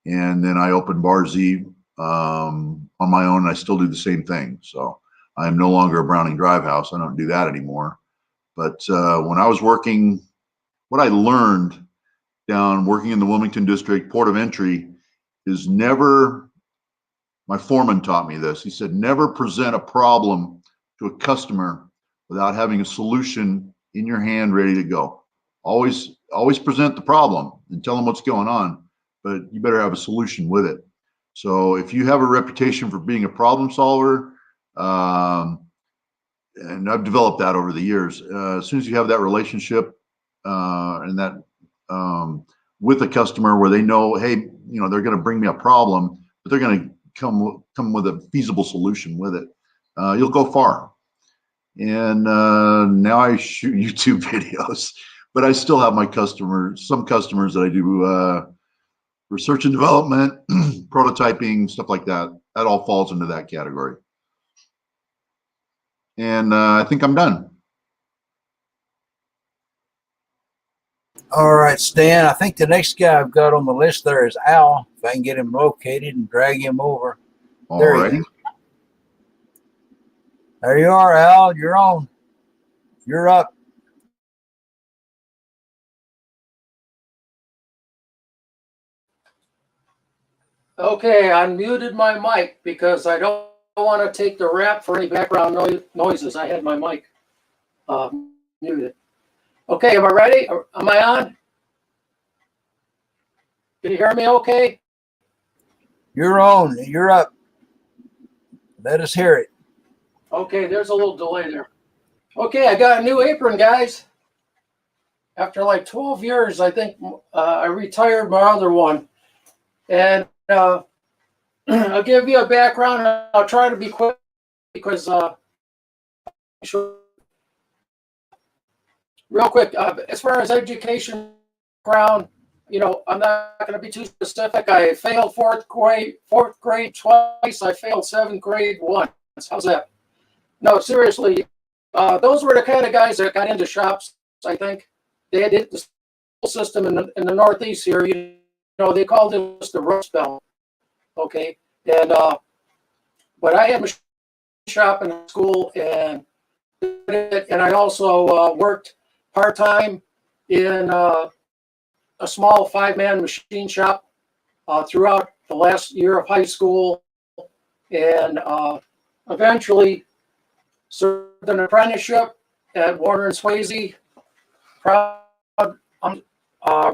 And then I opened Bar Z on my own, and I still do the same thing. So I am no longer a Browning drive house. I don't do that anymore. But when I was working, what I learned working in the Wilmington district, port of entry, is my foreman taught me this. He said, never present a problem to a customer without having a solution in your hand ready to go. Always present the problem and tell them what's going on, but you better have a solution with it. So if you have a reputation for being a problem solver, and I've developed that over the years, as soon as you have that relationship and that with a customer where they know, hey, they're going to bring me a problem, but they're going to come with a feasible solution with it, you'll go far. And now I shoot YouTube videos, but I still have some customers that I do research and development, prototyping, stuff like that. That all falls into that category. And I think I'm done. All right, Stan. I think the next guy I've got on the list there is Al. If I can get him located and drag him over. All there right. he is. There you are, Al. You're on. You're up. Okay, I muted my mic because I don't want to take the rap for any background noises. I had my mic muted. Okay, am I ready? Am I on? Can you hear me okay? You're on. You're up. Let us hear it. Okay, there's a little delay there. Okay, I got a new apron, guys. After like 12 years, I think I retired my other one. And I'll give you a background. I'll try to be quick because real quick, as far as education background, you know, I'm not going to be too specific. I failed fourth grade twice. I failed seventh grade once. How's that? No, seriously, those were the kind of guys that got into shops. I think they had the school system in the Northeast here. You know, they called it the Rust Belt. Okay, and but I had a shop in school, and I also worked part time in a small 5-man machine shop throughout the last year of high school, and eventually served an apprenticeship at Warner and Swayze. I'm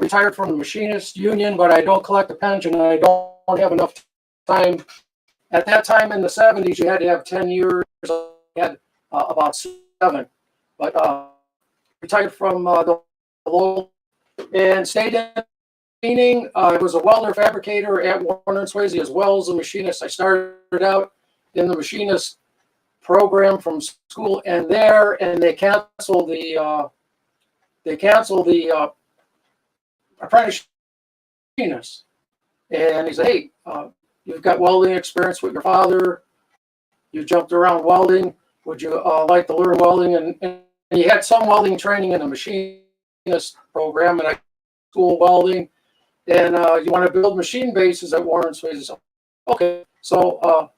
retired from the machinist union, but I don't collect a pension, and I don't have enough time. At that time in the 70s, you had to have 10 years. I had about 7, but retired from the local and stayed in cleaning. I was a welder fabricator at Warner and Swayze as well as a machinist. I started out in the machinist program from school, and they canceled the apprentice machinist. And he said, "Hey, you've got welding experience with your father. You jumped around welding. Would you like to learn welding?" And he had some welding training in the machinist program, and I school welding. And you want to build machine bases at Warren Swayze? Okay. So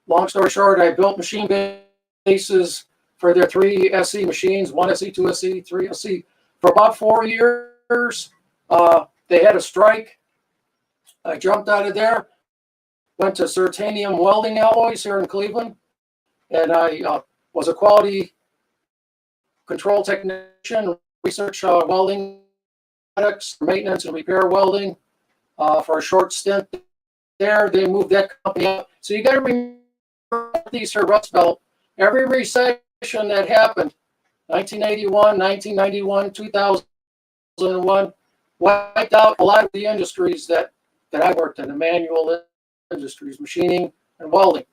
long story short, I built machine bases for their 3 SE machines, 1 SE, 2 SE, 3 SE, for about 4 years. They had a strike. I jumped out of there, went to Certanium Welding Alloys here in Cleveland, and I was a quality control technician, research welding products, maintenance and repair welding for a short stint there. They moved that company up. So you got to remember these here Rust Belt. Every recession that happened, 1981, 1991, 2001, wiped out a lot of the industries that I worked in, the manual industries, machining and welding.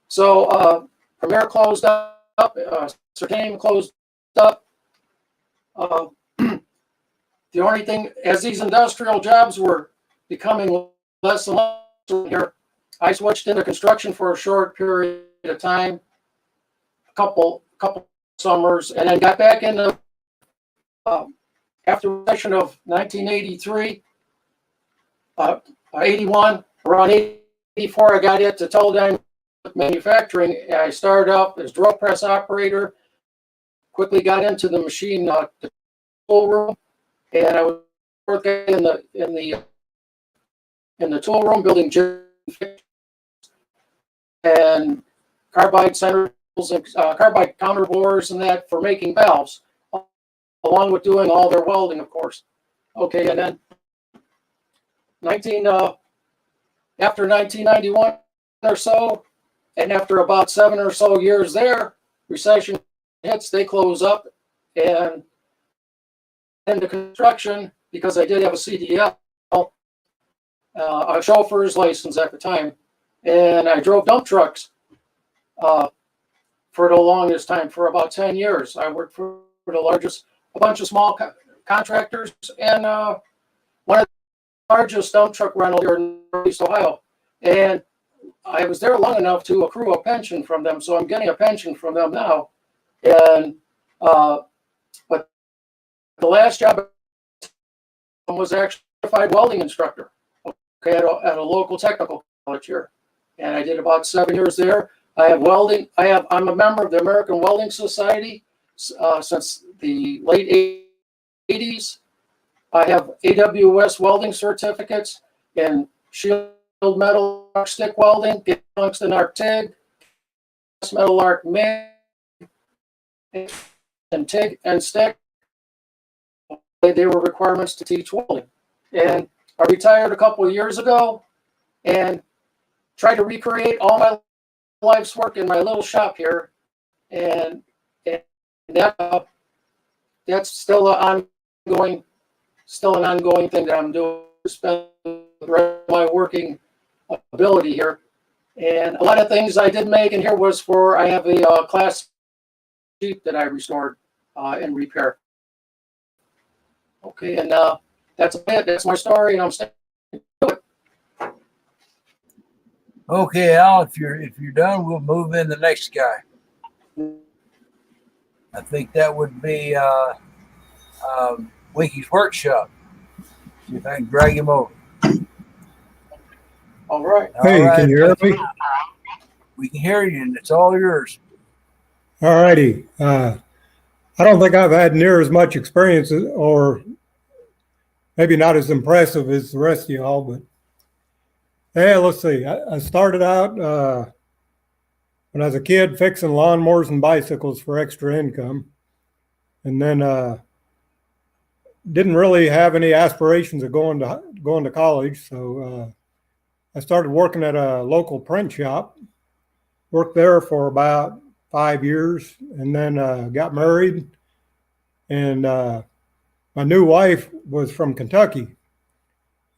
So Premier closed up, Certanium closed up. The only thing, as these industrial jobs were becoming less and less here, I switched into construction for a short period of time, a couple summers, and then got back into after the recession of 1983, 81, around 84, I got into Teledyne manufacturing. I started out as drill press operator, quickly got into the machine tool room, and I was working in the tool room building and carbide centers and carbide counter bores and that for making valves, along with doing all their welding, of course. Okay, and then after 1991 or so, and after about 7 or so years there, recession hits, they close up, and into construction, because I did have a CDL, a chauffeur's license at the time, and I drove dump trucks for the longest time, for about 10 years. I worked for a bunch of small contractors, and one of the largest dump truck rental here in Northeast Ohio. And I was there long enough to accrue a pension from them, so I'm getting a pension from them now. And but the last job was actually a certified welding instructor, okay, at a local technical college here, and I did about 7 years there. I have welding. I'm a member of the American Welding Society since the late 80s. I have AWS welding certificates in shielding metal arc stick welding, tungsten arc TIG, metal arc MIG, and TIG and stick. They were requirements to teach welding. And I retired a couple of years ago and tried to recreate all my life's work in my little shop here. And that that's still an ongoing thing that I'm doing. Spend the rest of my working ability here. And a lot of things I did make in here was I have a class Jeep that I restored and repair. Okay, and that's it. That's my story, and I'm sticking to it. Okay, Al, if you're done, we'll move in the next guy. I think that would be Winky's workshop. See if I can drag him over. All right. Hey, can you hear me? We can hear you, and it's all yours. All righty. I don't think I've had near as much experience, or maybe not as impressive as the rest of y'all, but hey, let's see. I started out when I was a kid fixing lawnmowers and bicycles for extra income, and then didn't really have any aspirations of going to college, so I started working at a local print shop. Worked there for about 5 years, and then got married. And my new wife was from Kentucky,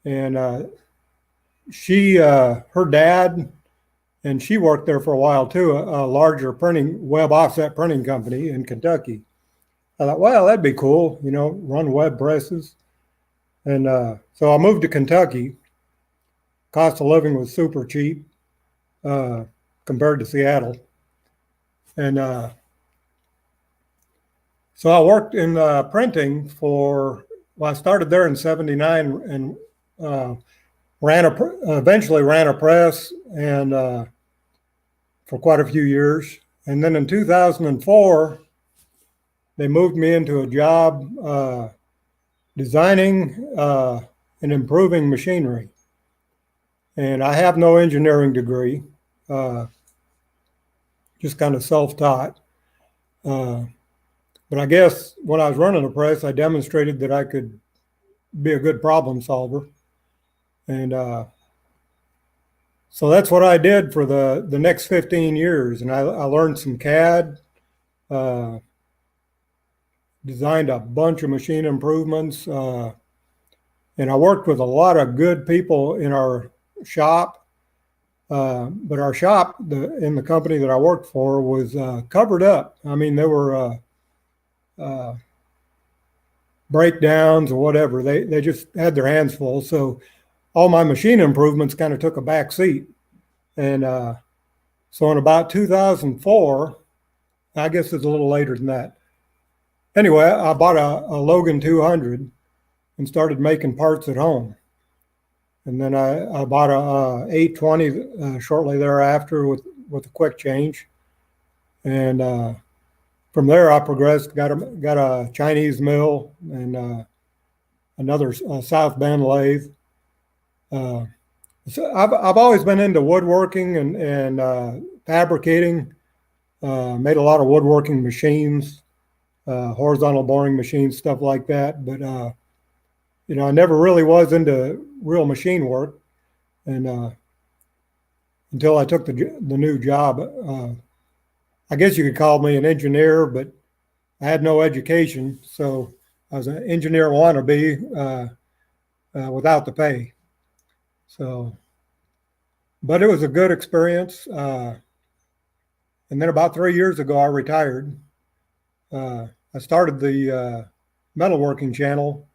and her dad, and she worked there for a while too, a larger web offset printing company in Kentucky. I thought, well, that'd be cool, run web presses. And so I moved to Kentucky. Cost of living was super cheap compared to Seattle. And so I worked in printing I started there in '79 and eventually ran a press and for quite a few years. And then in 2004, they moved me into a job designing and improving machinery. And I have no engineering degree, just kind of self-taught. But I guess when I was running a press, I demonstrated that I could be a good problem solver. And so that's what I did for the next 15 years. And I learned some CAD, designed a bunch of machine improvements, and I worked with a lot of good people in our shop. But our shop, in the company that I worked for, was covered up. I mean, there were breakdowns or whatever. They just had their hands full. So all my machine improvements kind of took a back seat. And so in about 2004, I guess it's a little later than that. Anyway, I bought a Logan 200 and started making parts at home. And then I bought a 820 shortly thereafter with a quick change. And from there, I progressed, got a Chinese mill and another South Bend lathe. So I've always been into woodworking and fabricating. Made a lot of woodworking machines, horizontal boring machines, stuff like that. But I never really was into real machine work, and until I took the new job. I guess you could call me an engineer, but I had no education, so I was an engineer wannabe without the pay. So, but it was a good experience. And then about 3 years ago, I retired. I started the metalworking channel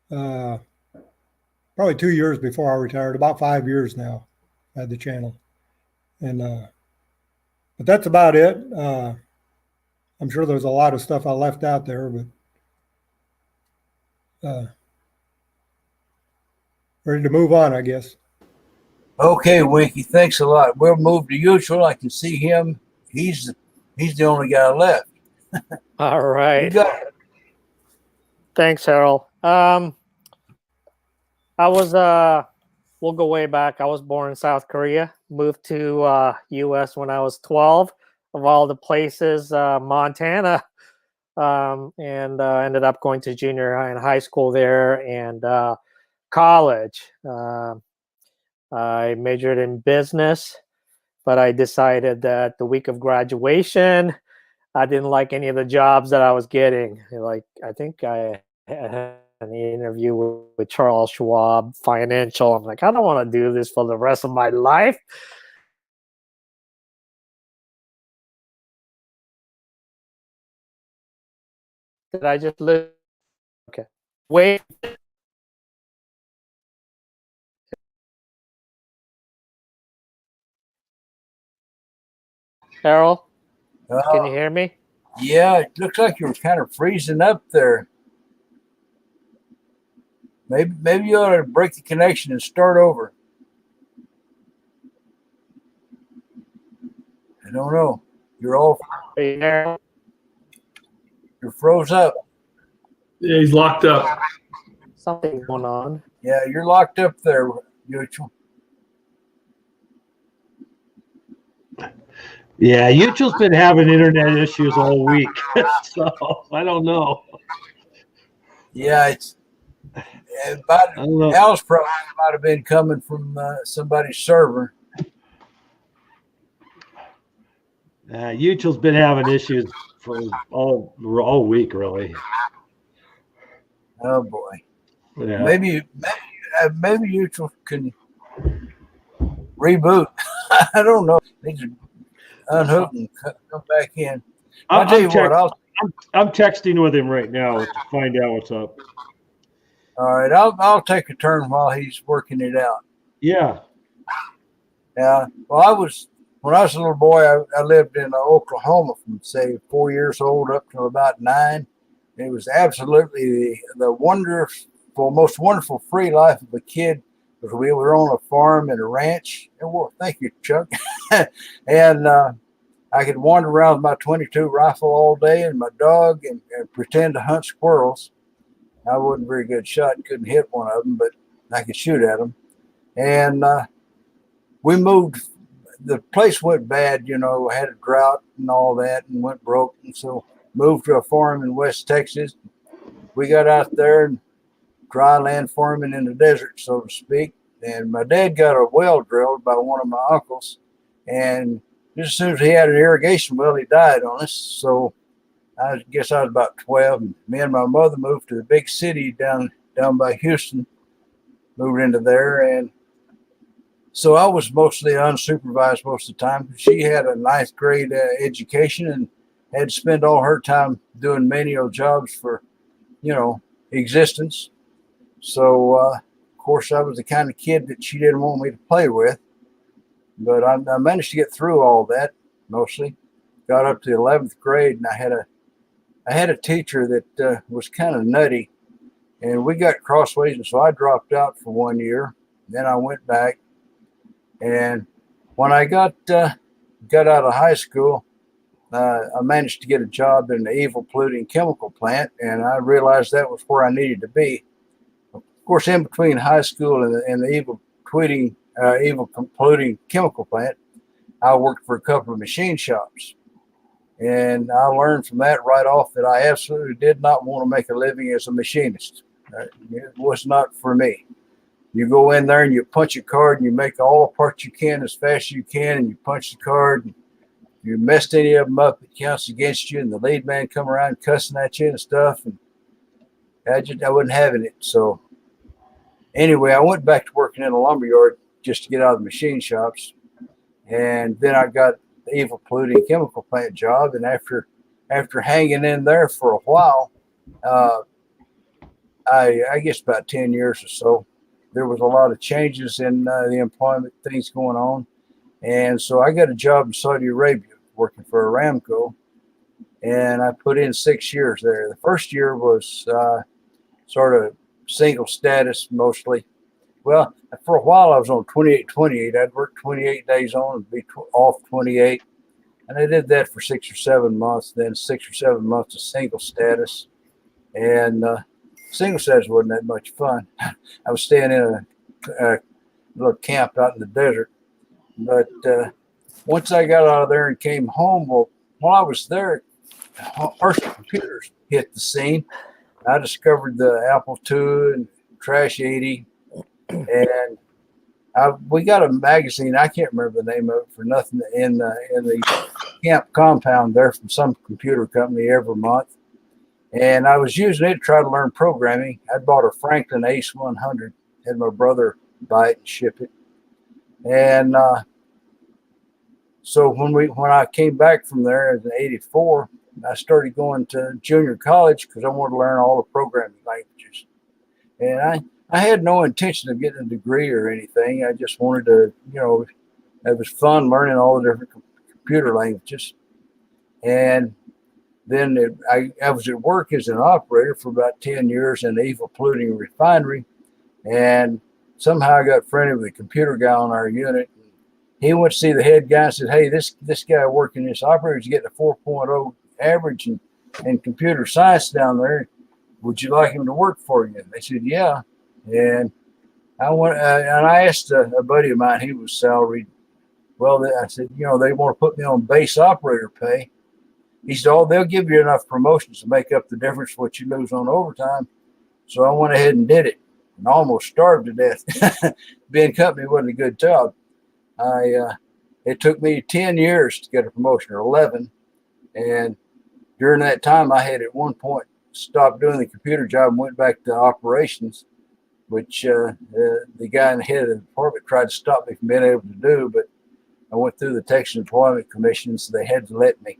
probably 2 years before I retired. About 5 years now, I had the channel, and but that's about it. I'm sure there's a lot of stuff I left out there, but ready to move on, I guess. Okay, Winky, thanks a lot. We'll move to Yuchol. I can see him. He's the only guy left. All right. You got it. Thanks, Harold. I was we'll go way back. I was born in South Korea, moved to U.S. when I was 12. Of all the places, Montana, and ended up going to junior high and high school there, and college. I majored in business, but I decided that the week of graduation, I didn't like any of the jobs that I was getting. Like, I think I had an interview with Charles Schwab Financial. I'm like, I don't want to do this for the rest of my life. Did I just live? Okay. Wait. Harold, can you hear me? Yeah, it looks like you were kind of freezing up there. Maybe you ought to break the connection and start over. I don't know. You're all You're froze up. Yeah, he's locked up. Something going on. Yeah, you're locked up there, Yuchol. Yeah, Yuchol's been having internet issues all week, so I don't know. Yeah, it's about Al's probably might have been coming from somebody's server. Yuchol's been having issues for all week, really. Oh boy. Yeah. Maybe Yuchol can reboot. I don't know. They just unhook and come back in. I'll tell you what. I'm texting with him right now to find out what's up. All right, I'll take a turn while he's working it out. Yeah. Yeah. Well, when I was a little boy, I lived in Oklahoma from say 4 years old up to about 9. It was absolutely the wonderful, most wonderful free life of a kid, because we were on a farm and a ranch. And well, thank you, Chuck. And I could wander around with my .22 rifle all day and my dog and pretend to hunt squirrels. I wasn't a very good shot, couldn't hit one of them, but I could shoot at them. And we moved. The place went bad, had a drought and all that, and went broke. And so moved to a farm in West Texas. We got out there and dry land farming in the desert, so to speak. And my dad got a well drilled by one of my uncles. And just as soon as he had an irrigation well, he died on us. So I guess I was about 12. And me and my mother moved to the big city down by Houston, moved into there. And so I was mostly unsupervised most of the time. She had a 9th grade education and had to spend all her time doing menial jobs for, existence. So, of course, I was the kind of kid that she didn't want me to play with. But I managed to get through all that mostly. Got up to the 11th grade, and I had a teacher that was kind of nutty, and we got crossways, and so I dropped out for 1 year. Then I went back, and when I got out of high school, I managed to get a job in the evil polluting chemical plant, and I realized that was where I needed to be. Of course, in between high school and the evil polluting chemical plant, I worked for a couple of machine shops. And I learned from that right off that I absolutely did not want to make a living as a machinist. It was not for me. You go in there and you punch a card and you make all the parts you can as fast as you can, and you punch the card. And you messed any of them up, it counts against you, and the lead man come around cussing at you and stuff. And I wasn't having it. So anyway, I went back to working in a lumberyard just to get out of the machine shops. And then I got the evil polluting chemical plant job. And after hanging in there for a while, I guess about 10 years or so, there was a lot of changes in the employment things going on. And so I got a job in Saudi Arabia working for Aramco. And I put in 6 years there. The first year was sort of single status mostly. Well, for a while I was on 28-28. I'd work 28 days on and be off 28. And I did that for 6 or 7 months, then 6 or 7 months of single status. And single status wasn't that much fun. I was staying in little camp out in the desert. But once I got out of there and came home, well, while I was there, personal computers hit the scene. I discovered the Apple II and Trash 80, and we got a magazine. I can't remember the name of it for nothing in the camp compound there from some computer company every month. And I was using it to try to learn programming. I bought a Franklin Ace 100, had my brother buy it and ship it. And so when I came back from there in '84, I started going to junior college because I wanted to learn all the programming languages. And I had no intention of getting a degree or anything. I just wanted to, it was fun learning all the different computer languages. And then I was at work as an operator for about 10 years in the evil polluting refinery. And somehow I got friendly with the computer guy on our unit. He went to see the head guy and said, "Hey, this guy working this operator is getting a 4.0 average in computer science down there. Would you like him to work for you?" And they said, "Yeah." And I went and I asked a buddy of mine, he was salaried. Well, I said, they want to put me on base operator pay. He said, "Oh, they'll give you enough promotions to make up the difference what you lose on overtime." So I went ahead and did it and almost starved to death. Being company wasn't a good job. It took me 10 years to get a promotion, or 11. And during that time, I had at one point stopped doing the computer job and went back to operations, which the guy in the head of the department tried to stop me from being able to do, but I went through the Texas Employment Commission, so they had to let me.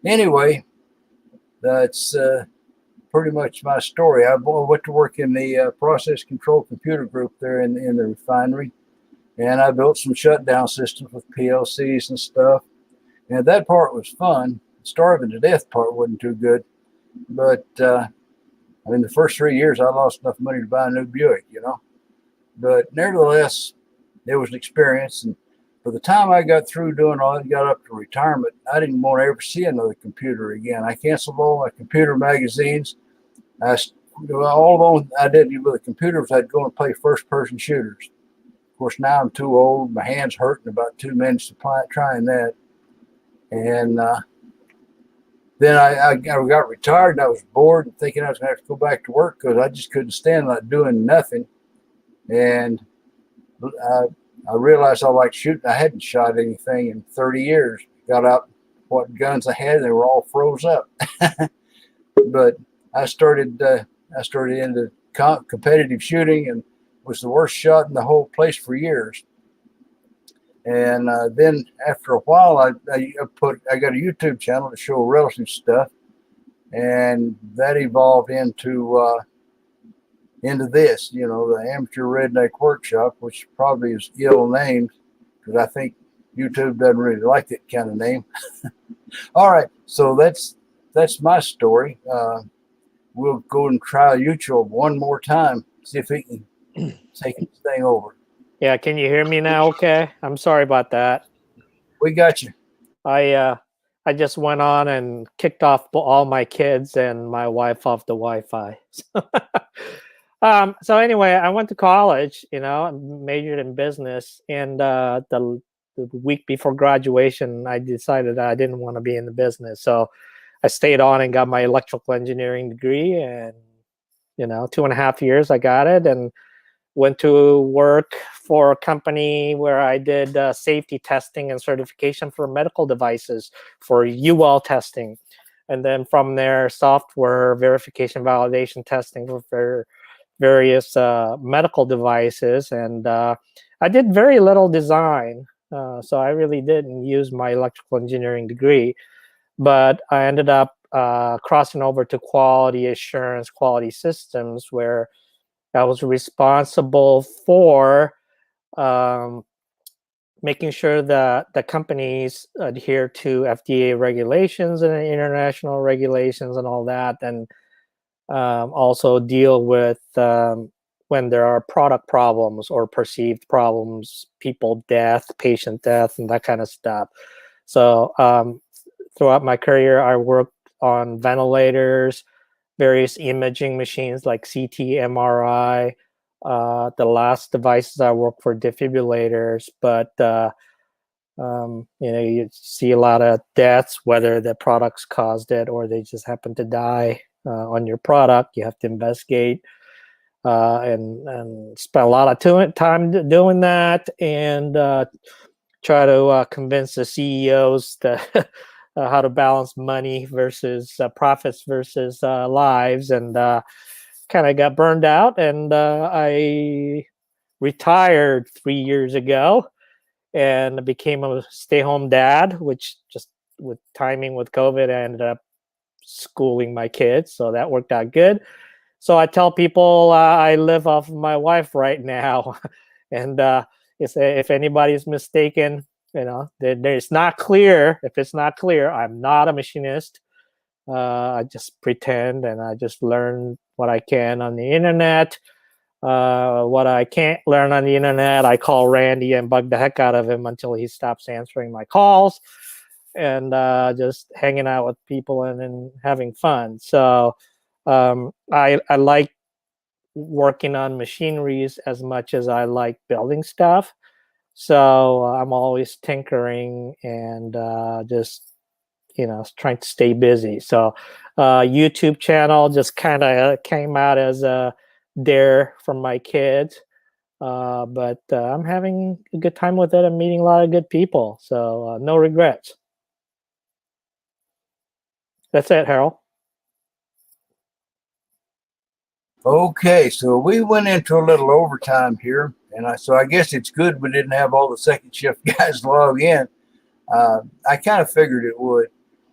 Anyway, that's pretty much my story. I went to work in the process control computer group there in the refinery, and I built some shutdown systems with PLCs and stuff. And that part was fun. The starving to death part wasn't too good. But, the first 3 years, I lost enough money to buy a new Buick, But nevertheless, it was an experience. And by the time I got through doing all that and got up to retirement, I didn't want to ever see another computer again. I canceled all my computer magazines. All I did with the computer was I'd go and play first-person shooters. Of course, now I'm too old. My hands hurt in about 2 minutes trying that. And then I got retired and I was bored and thinking I was going to have to go back to work because I just couldn't stand like doing nothing. And I realized I liked shooting. I hadn't shot anything in 30 years. Got out what guns I had, they were all froze up. But I started into competitive shooting and was the worst shot in the whole place for years. And then after a while, I got a YouTube channel to show relative stuff, and that evolved into this, the Amateur Redneck Workshop, which probably is ill named because I think YouTube doesn't really like that kind of name. All right, so that's my story. We'll go and try Yuchol one more time, see if he can take this thing over. Yeah, can you hear me now? Okay, I'm sorry about that. We got you. I just went on and kicked off all my kids and my wife off the Wi-Fi. So anyway, I went to college, majored in business, and the week before graduation, I decided I didn't want to be in the business. So I stayed on and got my electrical engineering degree, and 2.5 years I got it, and went to work for a company where I did safety testing and certification for medical devices for UL testing. And then from there, software verification, validation testing for various medical devices. And I did very little design. So I really didn't use my electrical engineering degree. But I ended up crossing over to quality assurance, quality systems, where I was responsible for making sure that the companies adhere to FDA regulations and international regulations and all that, and also deal with when there are product problems or perceived problems, patient death, and that kind of stuff. So throughout my career, I worked on ventilators, various imaging machines like CT, MRI, The last devices I worked for defibrillators, but you see a lot of deaths, whether the products caused it or they just happen to die on your product. You have to investigate and spend a lot of time doing that, and try to convince the CEOs to how to balance money versus profits versus lives, and kind of got burned out. And I retired 3 years ago and became a stay-home dad, which just with timing with COVID, I ended up schooling my kids. So that worked out good. So I tell people I live off of my wife right now. And if anybody's mistaken, it's not clear. If it's not clear, I'm not a machinist. I just pretend, and I just learn what I can on the internet. What I can't learn on the internet, I call Randy and bug the heck out of him until he stops answering my calls, and just hanging out with people and having fun. So I like working on machineries as much as I like building stuff. So I'm always tinkering and just trying to stay busy. So YouTube channel just kind of came out as a dare from my kids, but I'm having a good time with it. I'm meeting a lot of good people, so no regrets. That's it, Harold. Okay, so we went into a little overtime here, and so I guess it's good we didn't have all the second shift guys log in. I kind of figured it would,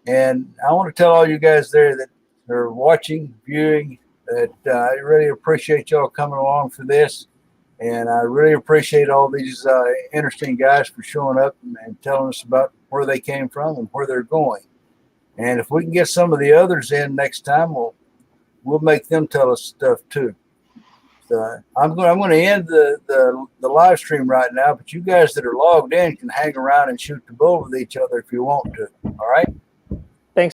and I want to tell all you guys there that are watching, viewing, that I really appreciate y'all coming along for this, and I really appreciate all these interesting guys for showing up and telling us about where they came from and where they're going. And if we can get some of the others in next time, we'll make them tell us stuff too. So I'm going to end the live stream right now, but you guys that are logged in can hang around and shoot the bull with each other if you want to. All right.